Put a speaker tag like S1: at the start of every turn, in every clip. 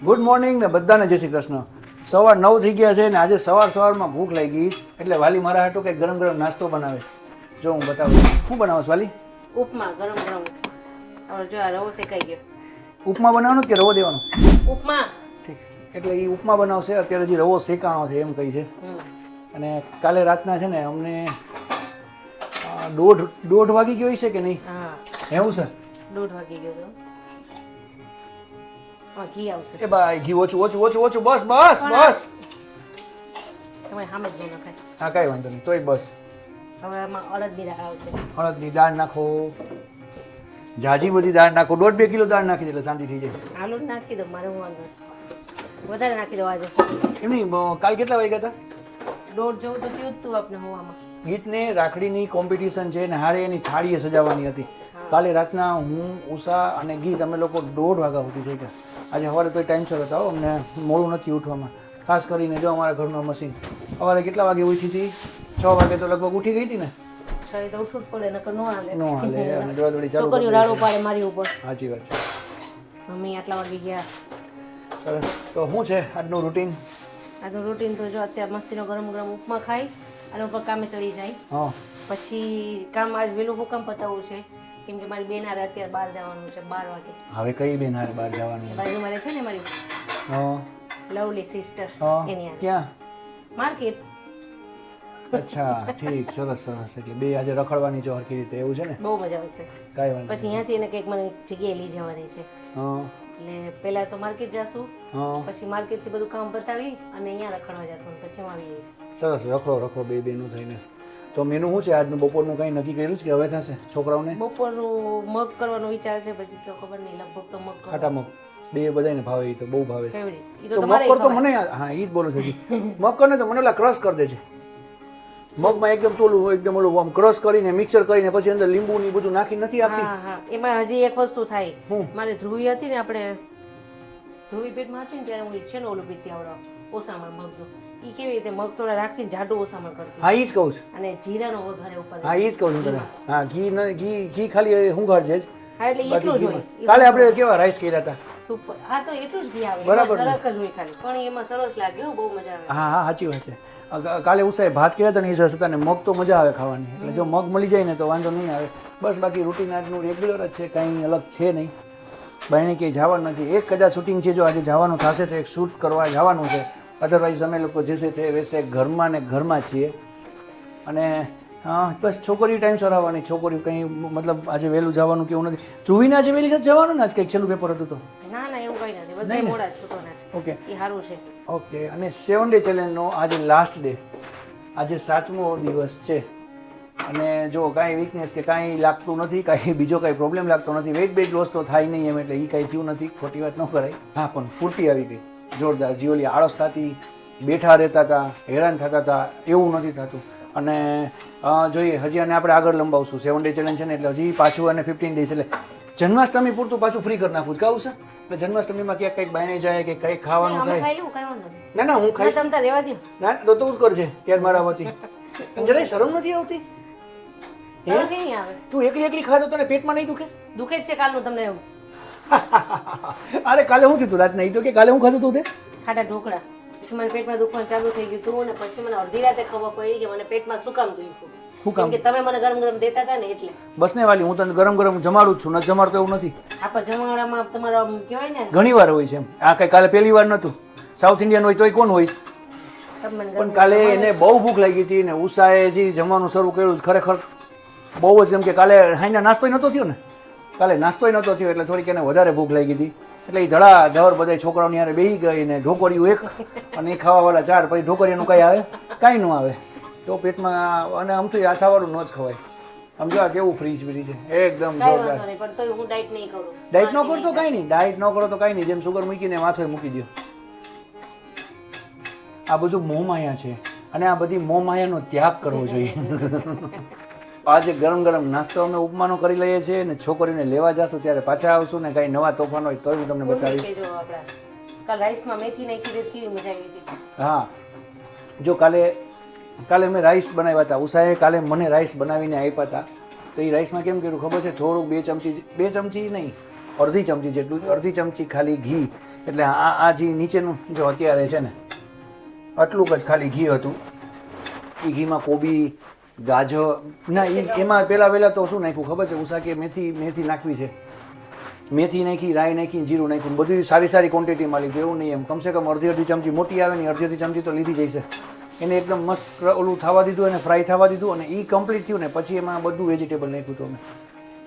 S1: Good morning ને બધાને જય શ્રી કૃષ્ણ. સવાર 9 થઈ ગયા છે ને આજે સવારમાં ભૂખ લાગી એટલે વાલી મારા હાટુ કંઈક ગરમ ગરમ નાસ્તો બનાવે. જો હું બતાવું શું બનાવસ વાલી.
S2: ઉપમા ગરમ ગરમ. હવે જો આ રવો શેકાઈ ગયો.
S1: ઉપમા બનાવવાનો કે રવો દેવાનો?
S2: ઉપમા.
S1: ઠીક, એટલે એ ઉપમા બનાવશે. અત્યારે જે રવો શેકાણો છે એમ કહી છે. અને કાલે રાતના છે ને અમને 1:30 વાગી ગયો છે કે નહીં?
S2: હા
S1: એવું છે.
S2: 1:30 વાગી ગયો તો. હા ઘી આવશે.
S1: એ ભાઈ ઘી ઓછું બસ બસ બસ.
S2: તમે સામે જ ન નખાય.
S1: હા કાંઈ વાંધો નહીં તોય બસ.
S2: હવે આમાં અડદની દાળ આવશે.
S1: હળદની દાળ નાખો, જાજી બધી દાળ નાખો. 1.5-2 કિલો દાળ નાખી દે એટલે શાંતિ થઈ જાય.
S2: આલુ જ નાખી દો, મારે હું વાંધો છે. વધારે નાખી દો આજે.
S1: એમ નહીં, કાલ કેટલા વાગ્યા હતા?
S2: 1:30 જેવું તો થયું જ તું આપણે હોવામાં.
S1: ગીતને રાખડીની કોમ્પિટિશન છે ને હારે એની થાળીએ સજાવવાની હતી. કાલે રાતના હું ઉષા અને ગીત અમે લોકો 1:30 વાગ્યા સુધી થઈ ગયા. આજે સવારે તોય ટાઈમસર હતા હો, અમને મોડું નથી ઉઠવામાં. ખાસ કરીને જો અમારા ઘરનું મશીન સવારે કેટલા વાગે ઉઠી હતી? 6 વાગે તો લગભગ ઉઠી ગઈ હતી ને.
S2: છરી તો ઉઠવું જ પડે નકર નો હાલે.
S1: નો હાલે અને દોડાદોડી ચાલુ
S2: છોકરીઓ રાડો પાડે મારી ઉપર.
S1: સાચી વાત છે.
S2: મમ્મી આટલા વાગી ગયા.
S1: સરસ. તો શું છે આજનું રૂટીન?
S2: આજનું રૂટીન તો જો અત્યારે મસ્તીનો ગરમ ગરમ ઉપમા ખાઈ અને ઉપર કામે ચડી જાય.
S1: હા
S2: પછી કામ આજ વહેલું હું કામ પતાવવું છે કેમ કે મારી બેન હારે અત્યારે બહાર જવાનું છે 12 વાગે.
S1: હવે કઈ બેન હારે બહાર જવાનું?
S2: બાજુ મારે છે ને મારી
S1: હા
S2: લવલી સિસ્ટર
S1: હા
S2: એની હારે
S1: ક્યાં?
S2: માર્કેટ.
S1: અચ્છા ઠીક, સરસ સરસ. એટલે બે આજે રખડવાની છે હરખી રીતે, એવું છે ને?
S2: બહુ મજા આવશે.
S1: કાંઈ વાંધો
S2: પછી અહીંયાથી એને કંઈક મને એક જગ્યાએ લઈ જવાની છે
S1: હા
S2: એટલે પહેલા તો માર્કેટ જાશું,
S1: હા
S2: પછી માર્કેટથી બધું કામ પતાવી અને અહીંયા રખડવા જશું અને પછી હું આવી જઈશ.
S1: સરસ. રખડો બે બેનું થઈને. તો મેનુ શું છે આજનું? બપોરનું કંઈ નક્કી કર્યું છે કે હવે થશે છોકરાઓને?
S2: બપોરનું મગ કરવાનો વિચાર છે, પછી તો ખબર નહીં, લગભગ તો મગ
S1: ખાટા મગ બે બધાને ભાવે, એ તો બહુ ભાવે.
S2: ફેવરિટ. એ
S1: તો
S2: તો
S1: મગ
S2: તમારે
S1: કર તો મને હા એ જ બોલું છું મગ કરને તો મને ઓલા ક્રશ કરી દે છે. મગમાં એકદમ તોલું એકદમ ઓલું આમ ક્રશ કરીને મિક્સર કરીને પછી અંદર લીંબુ ને બધું નાખી નથી આપતી?
S2: હા હા. એમાં હજી એક વસ્તુ થાય. મારે ધ્રુવી હતી ને, આપણે ધ્રુવી પેટમાં હતી ને ત્યારે હું છે ને ઓલું પીતી આવડો ઓસામણ મગનું. એ કેવી રીતે મગ થોડા રાખીને જાડું ઓસામણ કરતી
S1: હા એ જ કહું છું.
S2: અને જીરાનો વઘારે ઉપર.
S1: હા એ જ કહું છું તને. હા ઘી ખાલી હુંઘાર છે જ.
S2: હા એટલે એટલું જ હોય.
S1: કાલે આપણે કેવા રાઈસ કર્યા હતા?
S2: સુપર. હા તો એટલું જ ઘી આવે.
S1: બરાબર.
S2: જરાક જ હોય ખાલી, પણ એમાં સરસ લાગે હો, બહુ મજા આવે.
S1: હા હા સાચી વાત છે. કાલે ઉષાએ ભાત કર્યા હતા ને એ સરસ હતા ને મગ તો મજા આવે ખાવાની. એટલે જો મગ મળી જાય ને તો વાંધો નહીં આવે. બસ બાકી રૂટીન આજનું રેગ્યુલર જ છે, કાંઈ અલગ છે નહીં. બહેને ક્યાંય જવાનું નથી. એક કદાચ શૂટિંગ છે, જો આજે જવાનું થશે તો એક શૂટ કરવા જવાનું છે. અધરવાઇઝ અમે લોકો જશે તે વેસે ઘરમાં ને ઘરમાં જ છીએ. અને હા બસ છોકરીઓ ટાઈમસર આવવાની. છોકરીઓ કંઈ મતલબ આજે વહેલું જવાનું કેવું નથી. ધ્રુવીને આજે વહેલી નથી જવાનું ને? આજ કંઈક છેલ્લું પેપર હતું તો?
S2: ના ના એવું કઈ નથી, બધા મોડા જ છૂટવાના છે.
S1: ઓકે
S2: એ સારું છે.
S1: ઓકે. અને 7 ડે ચેલેન્જનો આજે લાસ્ટ ડે, આજે 7મો દિવસ છે. અને જો કાંઈ વીકનેસ કે કાંઈ લાગતું નથી, કાંઈ બીજો કાંઈ પ્રોબ્લેમ લાગતો નથી. વેઇટ લોસ તો થાય નહીં એમ, એટલે એ કાંઈ થયું નથી, ખોટી વાત ન કરાય. હા પણ ફૂર્તી આવી ગઈ જોરદાર. જીવલી આળસ થતી, બેઠા રહેતા હતા, હેરાન થતા હતા, એવું નથી થતું. અને જોઈએ હજી આને આપણે આગળ લંબાવશું. 7 ડે ચેલેન્જ છે ને એટલે હજી પાછું અને 15 ડેઝ એટલે જન્માષ્ટમી પૂરતું પાછું ફ્રી કરી નાખું જ કહું છે. એટલે જન્માષ્ટમીમાં ક્યાંક કંઈક બાયણે જાય કે કંઈક ખાવાનું
S2: અમે
S1: થાય.
S2: ખાઈ લેવું, કઈ વાંધો નહીં.
S1: ના ના હું ખાઈશ.
S2: તમ તાર રહેવા દો.
S1: ના તો તું જ કરજે ત્યાર મારા વતી. જરાય શરમ નથી આવતી?
S2: સરસ નહીં આવે.
S1: તું એકલી ખાતો તને પેટમાં નહીં દુખે?
S2: દુખે જ છે કાલનું તમને.
S1: અરે કાલે શું થયું રાત નહીં તો કે કાલે હું ખાતું તું તે?
S2: ખાટા ઢોકળા. પછી મને પેટમાં દુખવાનું ચાલુ થઈ ગયું હતું, અને પછી મને અડધી રાતે ખબર પડી કે મને પેટમાં શું કામ દુખ્યું.
S1: શું કામ?
S2: કેમ કે તમે મને ગરમ ગરમ દેતા હતા ને એટલે.
S1: બસ ને વાલી, હું તને ગરમ ગરમ જમાડું જ છું. ન જમાડતો એવું નથી.
S2: આ પર જમાડામાં તમારો આમ કહેવાય ને,
S1: ઘણી વાર હોય છે એમ. આ કઈ કાલે પહેલી વાર નતું. સાઉથ ઇન્ડિયન હોય તોય કોણ હોય?
S2: તમે મને
S1: પણ કાલે એને બહુ ભૂખ લાગી હતી ને ઉષાએ જે જમવાનું શરૂ કર્યું ખરેખર બહુ જ. કેમ કે કાલે હાઈના નાસ્તોય નહોતો થયો ને, કાલે નાસ્તોય નહોતો થયો એટલે થોડીક એને વધારે ભૂખ લાગી હતી. એટલે એ ધડાધડ બધા છોકરાઓની યારે બેસી ગઈ ને ઢોકળિયું એક અને એ ખાવાવાળા 4. પછી ઢોકળિયાનું કાંઈ આવે? કાંઈ ન આવે. તો પેટમાં અને આમ તો આથાવાળું ન જ ખવાય. આમ જો કેવું ફ્રીજ છે એકદમ
S2: કાંઈ
S1: જોરદાર.
S2: વાંધો નહીં, પણ તોય હું ડાયટ નહીં કરું.
S1: ડાયટ ન કરો તો કાંઈ નહીં. ડાયટ ન કરો તો કાંઈ નહીં. જેમ સુગર મૂકીને માથોય મૂકી દો. આ બધું મોહમાયા છે અને આ બધી મોહમાયાનો ત્યાગ કરવો જોઈએ. આજે ગરમ ગરમ નાસ્તો અમે ઉપમાનો કરી લઈએ છીએ ને છોકરીઓને લેવા જશું ત્યારે પાછા આવશું ને કાંઈ નવા તોફાન હોય તો હું તમને બતાવીશ.
S2: કાલ રાઈસમાં મેથી નાખી દે કેવી મજા આવી હતી.
S1: હા જો કાલે મેં રાઈસ બનાવ્યા હતા. ઉષાએ કાલે મને રાઈસ બનાવીને આપ્યા હતા. તો એ રાઈસમાં કેમ કર્યું ખબર છે? થોડુંક 2 ચમચી નહીં અડધી ચમચી જેટલું, અડધી ચમચી ખાલી ઘી. એટલે આ જે નીચેનું જો અત્યારે છે ને આટલું જ ખાલી ઘી હતું. એ ઘીમાં કોબી, ગાજર ના એમાં પહેલાં તો શું નાખ્યું ખબર છે ઉષા કે મેથી નાખવી છે. મેથી નાખી, રાઈ નાખી, જીરું નાખ્યું, બધું સારી ક્વોન્ટિટીમાં લીધું. એવું નહીં, એમ કમસે કમ અડધી ચમચી મોટી આવે ને અડધી ચમચી તો લીધી જશે. એને એકદમ મસ્ત ઓલું થવા દીધું, એને ફ્રાય થવા દીધું, અને એ કમ્પ્લીટ થયું ને પછી એમાં બધું વેજીટેબલ નાખ્યું હતું અમે.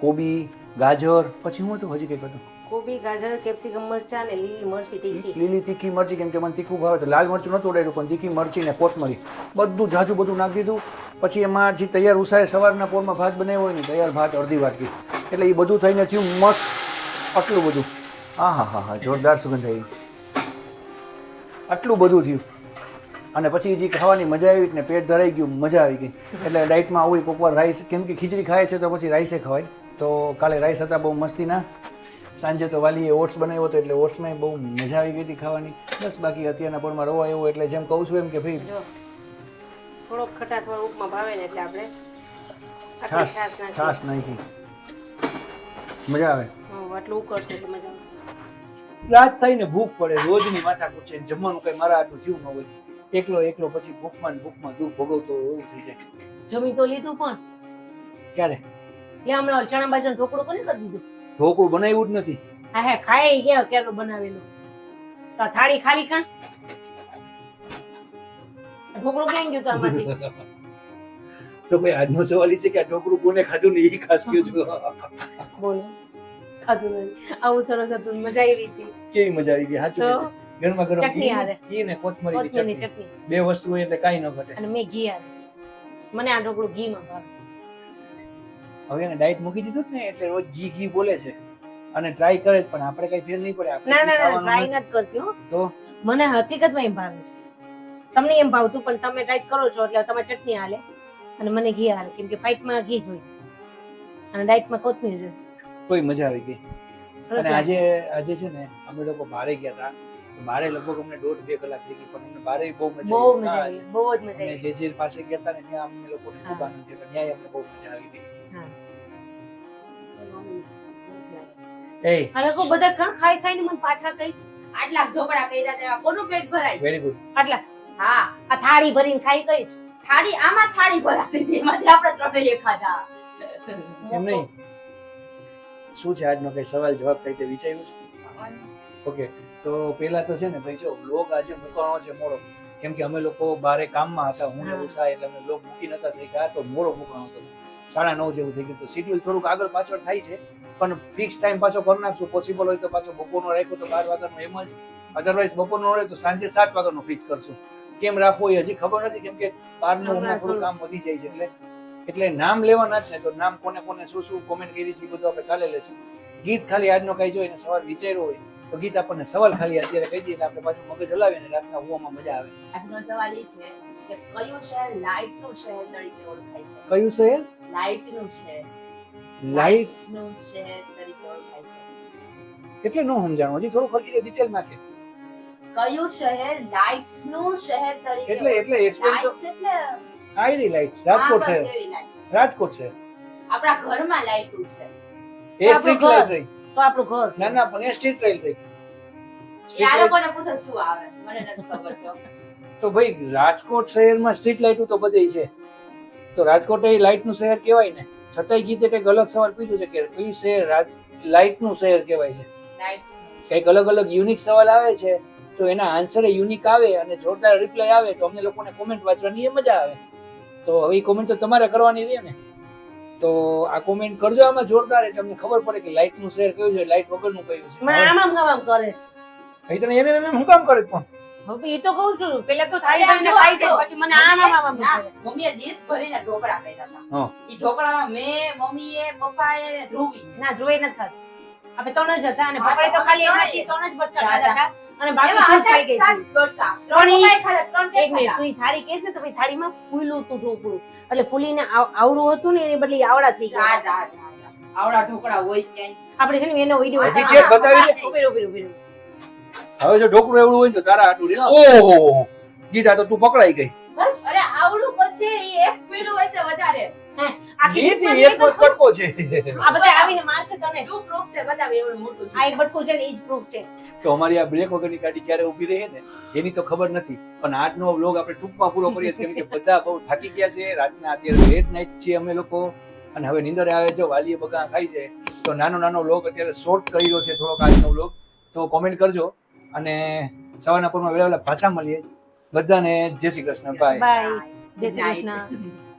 S1: કોબી, ગાજર, પછી હું હતું હજી કંઈક હતું,
S2: કોબી, ગાજર, કેપ્સિકમ, મરચાં અને લીલી મરચી તીખી.
S1: લીલી તીખી મરચી, કેમ કે મને તીખું ભાવે તો લાલ મરચું નહોતું ઉડાડ્યું, પણ તીખી મરચી ને કોથમરી બધું જાજુ બધું નાખી દીધું. પછી એમાં જે તૈયાર ઉષાએ સવારના પોરમાં ભાત બનાવ્યો હોય ને તૈયાર ભાત અડધી વાટકી, એટલે એ બધું થઈને થયું મસ્ત આટલું બધું. હા જોરદાર સુગંધ આવી, આટલું બધું થયું. અને પછી જે ખાવાની મજા આવી ને પેટ ધરાઈ ગયું, મજા આવી ગઈ. એટલે ડાયટમાં આવું કોઈક વાર રાઈસ, કેમ કે ખીચડી ખાય છે તો પછી રાઈસે ખવાય. તો કાલે રાઈસ હતા બહુ મસ્તીના. સાંજે તો વાલીએ ઓટ્સ બનાવ્યો હતો એટલે ઓટ્સમાં બહુ મજા આવી ગઈ હતી ખાવાની. બસ બાકી અત્યારના પોરમાં રવા એવો, એટલે જેમ કહું છું એમ કે ભાઈ
S2: થોડોક ખટાશવાળો ઉપમા ભાવે ને એટલે આપણે
S1: છાશ નાખી મજા આવે.
S2: આટલું ઉકળશે એટલે મજા આવશે.
S1: રાત થઈને ભૂખ પડે, રોજની માથાકૂટ છે, જમવાનું કઈ મારા આટલું થયું ન હોય. એકલો પછી ભૂખમાં દુઃખ ભોગવતો એવું થઈ જાય.
S2: જમી તો લીધું પણ
S1: ક્યારે?
S2: લે હમણાં ચણા બાજરાનું ઢોકળું કોને કરી દીધું?
S1: ઢોકળું બનાવ્યું જ નથી.
S2: હા ખાઈ ગયા ક્યારનું બનાવેલું. તો થાળી ખાલી કાં? ઢોકળું ક્યાં ગયું આમાંથી?
S1: તો ભાઈ આજનો સવાલ એ છે કે આ ઢોકળું કોને ખાધું ને એ ખાસ કયો છો.
S2: બોલો ખાધું નહીં. આવું સરસ હતું, મજા આવી હતી.
S1: કેવી મજા આવી ગઈ, સાચું. ગરમા ગરમ
S2: ચટણી હારે.
S1: ઘી ને કોથમરીની
S2: કોથમીરની
S1: ચટણી,
S2: ચટણી,
S1: બે વસ્તુ હોય એટલે કાંઈ ન ઘટે.
S2: અને મેં ઘી હારે. મને આ ઢોકળું ઘીમાં ભાવે.
S1: હવે એને ડાયટ મૂકી દીધું ને એટલે રોજ ઘી બોલે છે અને ટ્રાય કરે છે, પણ આપણે કઈ ફેર નહીં પડે. આપણે
S2: ના ટ્રાય નથી કરતી હો.
S1: તો
S2: મને હકીકતમાં એમ ભાવે છે. તમને એમ ભાવતું પણ તમે ડાયટ કરો છો એટલે તમારે ચટણી હાલે અને મને ઘી હાલે, કેમ કે ફાઇટમાં ઘી જોઈએ અને ડાયટમાં કોથમીર જોઈએ.
S1: કોઈ મજા આવી ગઈ.
S2: સરસ
S1: અને
S2: લાગે.
S1: આજે છે ને અમે લોકો બારે ગયા હતા. બારે લગભગ અમને 1.5-2 કલાક થઈ ગઈ, પણ અમને બારે બહુ મજા
S2: બહુ
S1: આવી.
S2: મજા આવી, બહુ જ મજા
S1: અમે
S2: આવી.
S1: જે પાસે ગયા હતા ને ત્યાં અમને લોકોને ખૂબ આનંદ થયો. ત્યાં અમને બહુ મજા આવી ગઈ.
S2: હા.
S1: એ
S2: આ લોકો બધા કાં ખાઈને મને પાછા કહી છે આટલા ઢોકળા કર્યા તેવા કોનું પેટ ભરાય?
S1: Very good.
S2: આટલા હા આ થાળી ભરીને ખાઈ કઈ છે?
S3: થાળી આમાં થાળી ભરાવી હતી, એમાંથી આપણે ત્રણેય ખાધા.
S1: એમ નહીં, શું છે આજનો કઈ સવાલ જવાબ કઈ તે વિચાર્યું છે? ઓકે, તો પેલા તો છે ને ભાઈ જો વ્લોગ આજે મૂકવાનો છે મોડો, કેમ કે અમે લોકો બારે કામમાં હતા. હું ને ઉષા, એટલે અમે વ્લોગ મૂકી નતા શક્યા, તો મોડો મૂકવાનો હતો. 9:30 જેવું થઈ ગયું. તો શેડ્યુલ થોડુંક આગળ પાછળ થાય છે, પણ ફિક્સ ટાઈમ પાછો કરી નાખશું. પોસિબલ હોય તો પાછો બપોરનો રાખ્યો તો 12 વાગ્યાનો એમ જ, અધરવાઇઝ બપોરનો રહે તો સાંજે 7 વાગ્યાનો ફિક્સ કરશું. કેમ રાખવો એ હજી ખબર નથી, કેમ કે બહારનું હમણાં થોડું કામ વધી જાય છે. એટલે નામ લેવાના જ ને, તો નામ કોને શું કોમેન્ટ કરી છે બધું આપણે કાલે લેશું. ગીત ખાલી આજનો કઈ જોઈને સવાલ વિચાર્યો હોય તો ગીત આપણને સવાલ ખાલી અત્યારે કહી દઈએ, આપણે પાછું મગજ હલાવીએ ને રાતના ઊંઘવામાં મજા આવે.
S3: આજનો સવાલ એ છે કે કયું શહેર લાઇટનું શહેર તરીકે ઓળખાય છે?
S1: કયું શહેર
S3: લાઇટનું શહેર,
S1: લાઈટ
S3: લાઇટ્સનું શહેર તરીકે ઓળખાય છે.
S1: એટલે નો સમજાણું, હજી થોડું ખર્ચી ડિટેલમાં કે
S3: કયું શહેર લાઇટ્સનું શહેર તરીકે
S1: એટલે explain તો-
S3: લાઇટ્સ એટલે
S1: આયરી લાઈટ રાજકોટ
S3: હા,
S1: છે.
S3: બસ એવી lights.
S1: રાજકોટ છે
S3: આપણા ઘરમાં લાઇટું છે.
S1: એ સ્ટ્રીટ
S2: ઘર.
S1: લાઈટ રહી.
S2: તો આપણું ઘર.
S1: ના ના, પણ એ સ્ટ્રીટ લાઈટ રહી.
S3: એ આ લોકોને પૂછો શું આવે, મને નથી ખબર તો.
S1: તો ભાઈ રાજકોટ શહેરમાં સ્ટ્રીટ લાઈટો તો બધી છે, તો રાજકોટ એ લાઈટનું શહેર કહેવાય ને. છતાંય ગીતે કંઈક અલગ સવાલ પૂછ્યો છે કે કયું શહેર લાઈટનું શહેર કહેવાય છે.
S3: લાઇટ્સ
S1: કંઈક અલગ અલગ યુનિક સવાલ આવે છે, તો એના આન્સર યુનિક આવે અને જોરદાર રિપ્લાય આવે તો અમને લોકોને કોમેન્ટ વાંચવાની એ મજા આવે. તો હવે કોમેન્ટ તો તમારે કરવાની રહે ને, તો આ કોમેન્ટ કરજો આમાં જોરદાર, એટલે અમને ખબર પડે કે લાઈટનું શહેર કયું છે, લાઈટ વગરનું કયું છે.
S2: મને આમ કરે છે.
S1: અહીં તને એમ હું કામ કરે પણ
S2: હવે એ તો કહું છું, પેલા તો થાળી
S3: અરે,
S2: ભરીને ખાઈ જાય,
S3: જો,
S2: પછી મને આમ
S3: ના,
S2: કરે.
S3: મમ્મીએ ડીશ ભરીને ઢોકળા કર્યા હતા.
S1: હા.
S3: ઈ ઢોકળામાં મેં, મમ્મીએ, પપ્પાએ ને ધ્રુવી
S2: ના જોઈ નથી ખાતું. આપણે ત્રણ જ હતા અને પપ્પાએ તો ખાલી એમાંથી ત્રણ જ બટકા ખાધા હતા અને બાકી
S3: એમાં
S2: ખુશ થઈ
S3: હજાર
S2: ગઈ
S3: સાત
S2: હતી.
S3: બટકા.
S2: ત્રણ
S3: ત્રણ પપ્પાએ ખાધા, ત્રણ તે
S2: એક મિનિટ,
S3: ખાધા.
S2: તું ઈ થાળી કહેશે તો ભાઈ થાળીમાં ફૂલ્યું હતું ઢોકળું, એટલે ફૂલીને આવડું હતું ને એની બદલે ઈ આવડા થઈ
S3: જા,
S2: ગયા.
S3: જા, જા, જા. આવડા ઢોકળા હોય ક્યાંય.
S2: આપણે છે ને એનો વિડીયો
S1: હજી છે બતાવી દે.
S2: ઉભી.
S1: હવે જો ઢોકળું એવડું હોય ને તો તારા હાટું રે. ઓહો ગીતા, તો તું પકડાઈ ગઈ.
S2: બસ
S3: અરે આવડું પછી ઈ એક પીલું હશે વધારે.
S2: આખી
S1: નીતિ
S2: ડીશમાં
S1: એક જ કટકો છે.
S2: આ બધા આવીને મારશે તને.
S3: શું proof છે બતાવ એવડું મોટું
S2: આ એક બટકું છે ને ઈ જ proof છે.
S1: તો અમારી આ બ્રેક વગરની ગાડી ક્યારે ઊભી રહે ને એની તો ખબર નથી, પણ આજનો વ્લોગ આપણે ટૂંકમાં પૂરો કરીએ છીએ કેમ કે બધા બહુ થાકી ગયા છે. રાતના અત્યારે લેટ નાઇટ છીએ અમે લોકો અને હવે નીંદર આવે. જો વાલીએ બગા ખાઈ છે તો નાનો વ્લોગ અત્યારે શોર્ટ કર્યો છે થોડોક આજનો વ્લોગ. તો કોમેન્ટ કરજો અને સવારના પોરમાં વહેલા પાછા મળીએ. બધાને જય શ્રી કૃષ્ણ. બાય.
S2: બાય. જય શ્રી કૃષ્ણ.